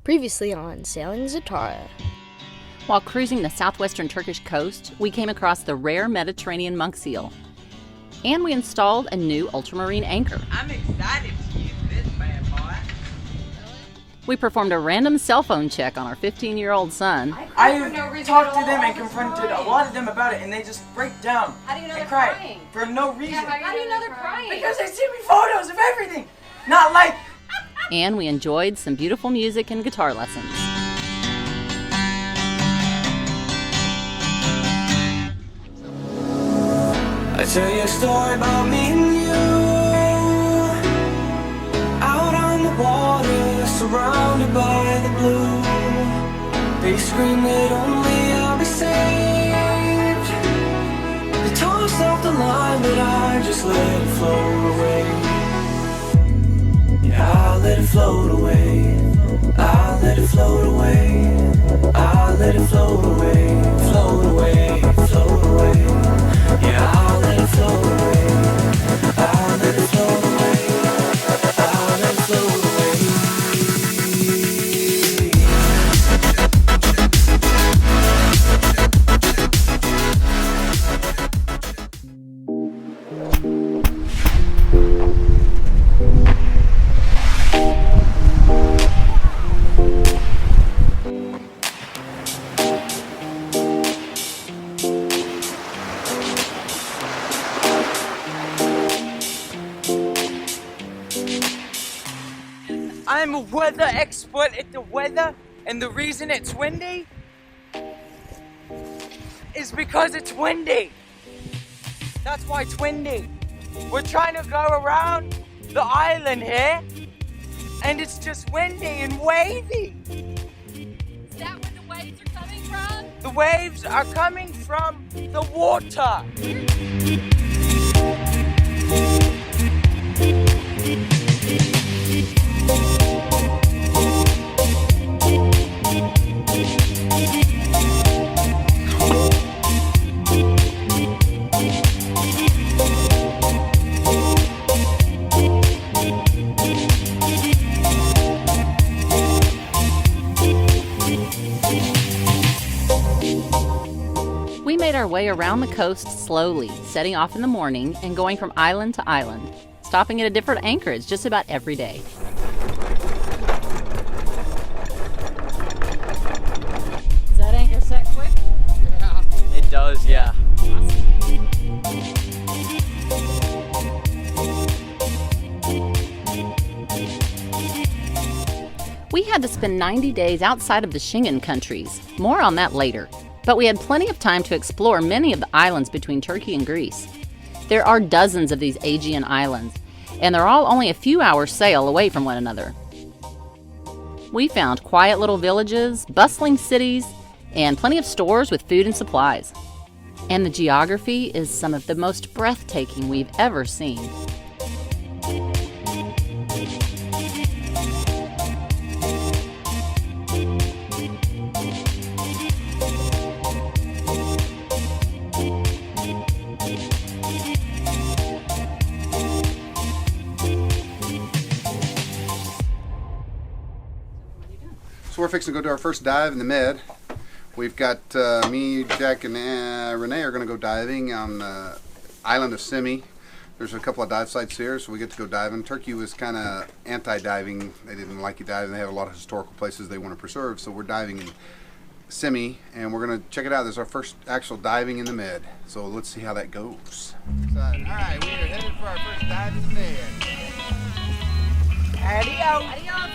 Previously on Sailing Zatara. While cruising the southwestern Turkish coast, we came across the rare Mediterranean monk seal. And we installed a new ultramarine anchor. I'm excited to use this bad boy. We performed a random cell phone check on our 15-year-old son. I talked to them and confronted a lot of them about it, and they just break down. How do you know and they're cry crying? for no reason. How do you know they're crying? Because they send me photos of everything. Not like. And we enjoyed some beautiful music and guitar lessons. I tell you a story about me and you, out on the water, surrounded by the blue. They scream that only I'll be saved. They toss off the line, but I just let it float away. Yeah, I'll let it float away. I'll let it float away. I'll let it float away. Float away, float away. Yeah, I'll let it float away. I'll let it float away. I'll let it float away. I'm a weather expert at the weather, and the reason it's windy is because it's windy. That's why it's windy. We're trying to go around the island here, and it's just windy and wavy. Is that where the waves are coming from? The waves are coming from the water. We made our way around the coast slowly, setting off in the morning and going from island to island, stopping at a different anchorage just about every day. Is that anchor set quick? It does, yeah. We had to spend 90 days outside of the Schengen countries. More on that later. But we had plenty of time to explore many of the islands between Turkey and Greece. There are dozens of these Aegean Islands, and they're all only a few hours sail away from one another. We found quiet little villages, bustling cities, and plenty of stores with food and supplies. And the geography is some of the most breathtaking we've ever seen. So we're fixing to go do our first dive in the Med. We've got me, Jack, and Renee are going to go diving on the island of Simi. There's a couple of dive sites here, so we get to go diving. Turkey was kind of anti-diving. They didn't like you diving. They have a lot of historical places they want to preserve, so we're diving in Simi, and we're going to check it out. This is our first actual diving in the Med, so let's see how that goes. All right, we are headed for our first dive in the Med. Adios. Adios.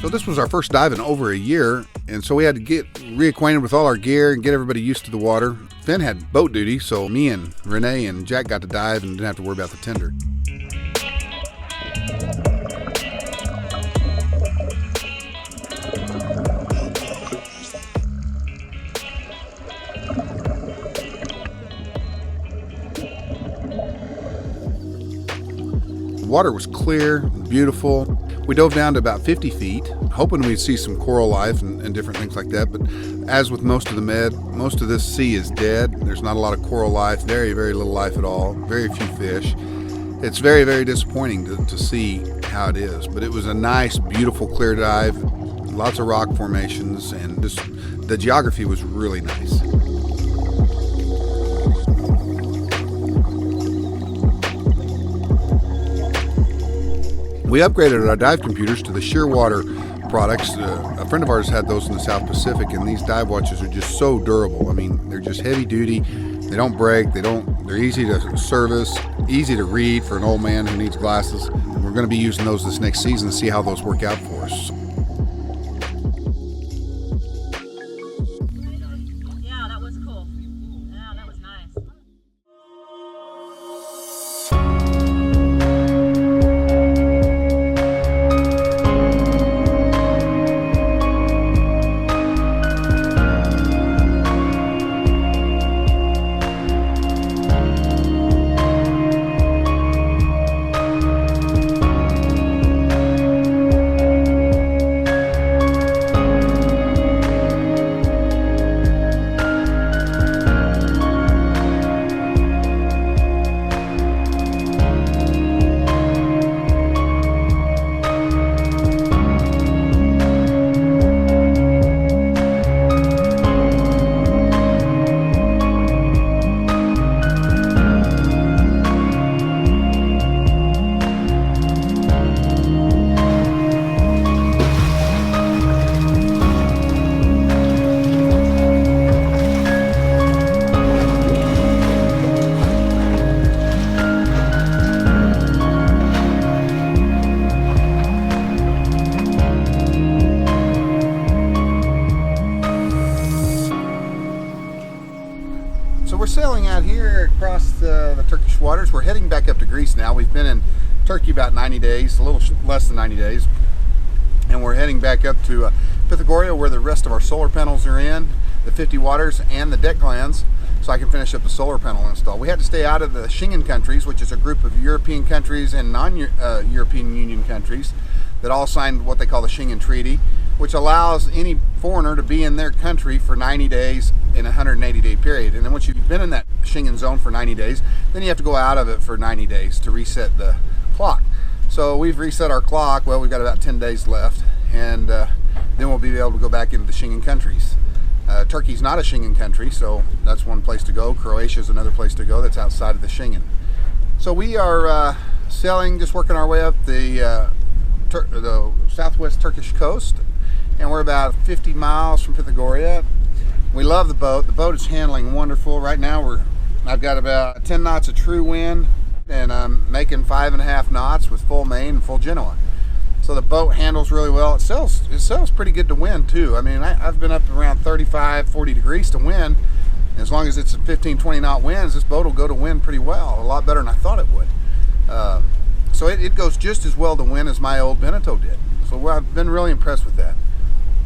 So this was our first dive in over a year, and so we had to get reacquainted with all our gear and get everybody used to the water. Finn had boat duty, so me and Renee and Jack got to dive and didn't have to worry about the tender. The water was clear, beautiful. We dove down to about 50 feet, hoping we'd see some coral life and different things like that. But as with most of the Med, most of this sea is dead. There's not a lot of coral life, very, very little life at all, very few fish. It's very, very disappointing to see how it is. But it was a nice, beautiful clear dive, lots of rock formations, and just the geography was really nice. We upgraded our dive computers to the Shearwater products. A friend of ours had those in the South Pacific, and these dive watches are just so durable. I mean, they're just heavy duty. They don't break. They're easy to service, easy to read for an old man who needs glasses. We're going to be using those this next season to see how those work out for us. Yeah, that was cool. Yeah, that was nice. Sailing out here across the Turkish waters. We're heading back up to Greece now. We've been in Turkey about 90 days, a little less than 90 days, and we're heading back up to Pythagoria, where the rest of our solar panels are in, the 50 waters and the deck glands, so I can finish up the solar panel install. We had to stay out of the Schengen countries, which is a group of European countries and non-European Union countries that all signed what they call the Schengen Treaty, which allows any foreigner to be in their country for 90 days in a 180-day period. And then once you've been in that Schengen zone for 90 days, then you have to go out of it for 90 days to reset the clock. So we've reset our clock. Well, we've got about 10 days left, and then we'll be able to go back into the Schengen countries. Turkey's not a Schengen country, so that's one place to go. Croatia's another place to go that's outside of the Schengen. So we are sailing, just working our way up the southwest Turkish coast, and we're about 50 miles from Pythagoria. We love the boat. The boat is handling wonderful. Right now I've got about 10 knots of true wind, and I'm making 5.5 knots with full main and full Genoa. So the boat handles really well. It sails pretty good to wind too. I mean, I've been up around 35, 40 degrees to wind. As long as it's 15, 20 knot winds, this boat will go to wind pretty well, a lot better than I thought it would. So it goes just as well to wind as my old Beneteau did. So I've been really impressed with that.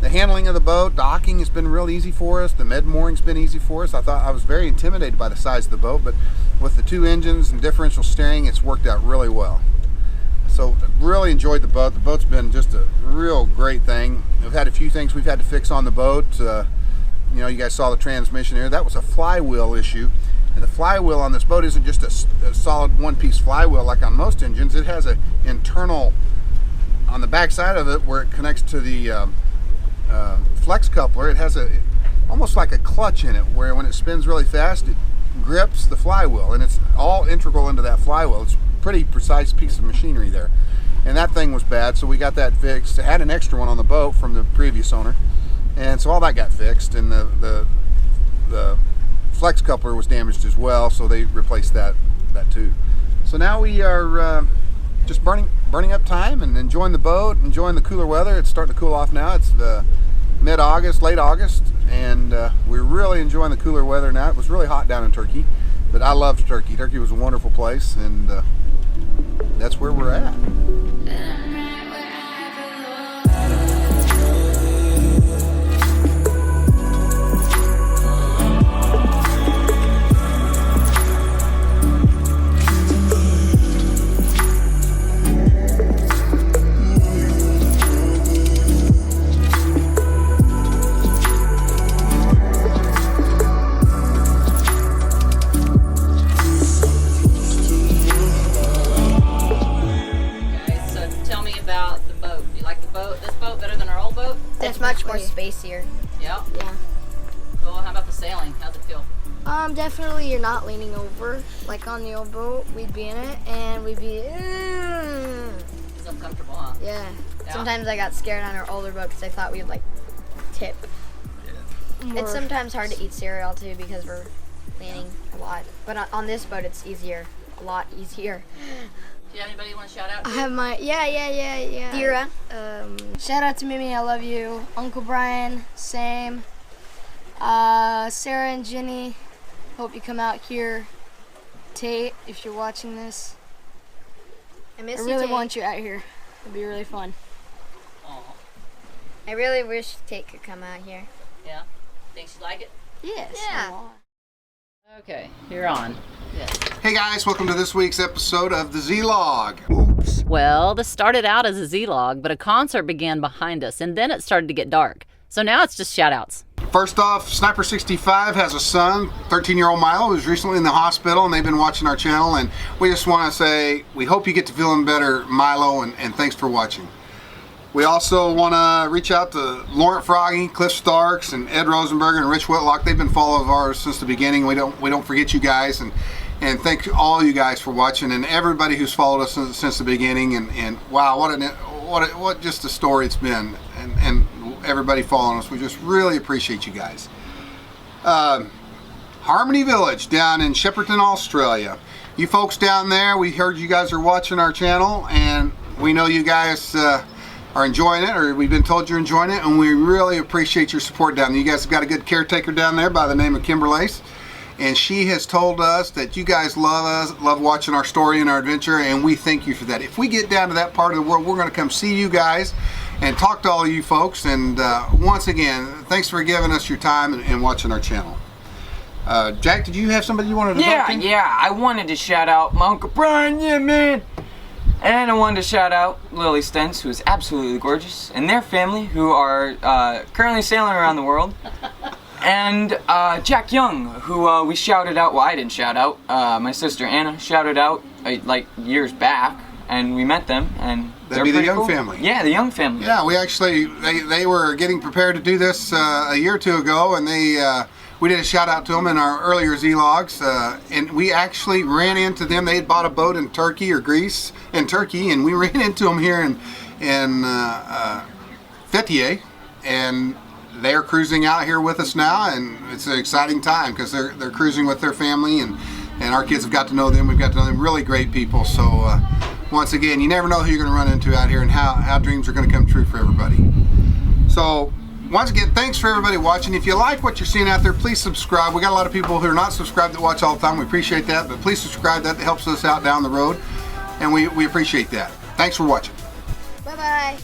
The handling of the boat, docking has been real easy for us. The med mooring's been easy for us. I was very intimidated by the size of the boat, but with the 2 engines and differential steering, it's worked out really well. So really enjoyed the boat. The boat's been just a real great thing. We've had a few things we've had to fix on the boat. You know, you guys saw the transmission here. That was a flywheel issue. And the flywheel on this boat isn't just a solid one-piece flywheel like on most engines. It has an internal, on the back side of it, where it connects to the flex coupler, it has almost like a clutch in it, where when it spins really fast, it grips the flywheel, and it's all integral into that flywheel. It's a pretty precise piece of machinery there. And that thing was bad, so we got that fixed. It had an extra one on the boat from the previous owner, and so all that got fixed, and the flex coupler was damaged as well, so they replaced that too. So now we are just burning up time and enjoying the boat, enjoying the cooler weather. It's starting to cool off now. It's mid-August, late August, and we're really enjoying the cooler weather now. It was really hot down in Turkey, but I loved Turkey. Turkey was a wonderful place, and that's where we're at. spacier. Yeah. Yeah. Cool. How about the sailing? How's it feel? Definitely you're not leaning over. Like on the old boat, we'd be in it and we'd be, It's uncomfortable, huh? yeah. Yeah. Sometimes I got scared on our older boat because I thought we would like tip. It's sometimes hard to eat cereal too because we're leaning a lot. But on this boat, it's easier, a lot easier. Do you have anybody you want to shout out to? I have my, yeah. Dira. Shout out to Mimi, I love you. Uncle Brian, same. Sarah and Jenny, hope you come out here. Tate, if you're watching this, I really want you out here. It'd be really fun. Aw. I really wish Tate could come out here. Yeah. Think she'd like it? Yes. Yeah. Okay, you're on. Yes. Hey guys, welcome to this week's episode of the Z-Log. Well, this started out as a Z-Log, but a concert began behind us, and then it started to get dark. So now it's just shout-outs. First off, Sniper65 has a son, 13-year-old Milo, who's recently in the hospital, and they've been watching our channel, and we just want to say we hope you get to feeling better, Milo, and thanks for watching. We also want to reach out to Laurent Froggy, Cliff Starks, and Ed Rosenberg and Rich Whitlock. They've been followers of ours since the beginning. We don't forget you guys, and thank all you guys for watching, and everybody who's followed us since the beginning. And wow, what just a story it's been, and everybody following us. We just really appreciate you guys. Harmony Village down in Shepparton, Australia. You folks down there, we heard you guys are watching our channel, and we know you guys are enjoying it, or we've been told you're enjoying it, and we really appreciate your support down there. You guys have got a good caretaker down there by the name of Kimberlace, and she has told us that you guys love us, love watching our story and our adventure, and we thank you for that. If we get down to that part of the world, we're going to come see you guys and talk to all of you folks, and once again, thanks for giving us your time and watching our channel. Jack, did you have somebody you wanted to talk to? Yeah, I wanted to shout out my Uncle Brian, yeah, man. And I wanted to shout out Lily Stentz, who is absolutely gorgeous, and their family, who are currently sailing around the world. And Jack Young, who we shouted out, well, I didn't shout out, my sister Anna shouted out like years back, and we met them, and That'd be the Young family. Yeah, the Young family. Yeah, we actually, they were getting prepared to do this a year or two ago, and we did a shout out to them in our earlier Z-Logs, and we actually ran into them. They had bought a boat in Turkey or Greece, in Turkey, and we ran into them here in Fethiye, and they're cruising out here with us now, and it's an exciting time because they're cruising with their family, and our kids have got to know them. We've got to know them. Really great people. So once again, you never know who you're going to run into out here, and how dreams are going to come true for everybody. So once again, thanks for everybody watching. If you like what you're seeing out there, please subscribe. We got a lot of people who are not subscribed that watch all the time. We appreciate that, but please subscribe. That helps us out down the road, and we appreciate that. Thanks for watching. Bye-bye.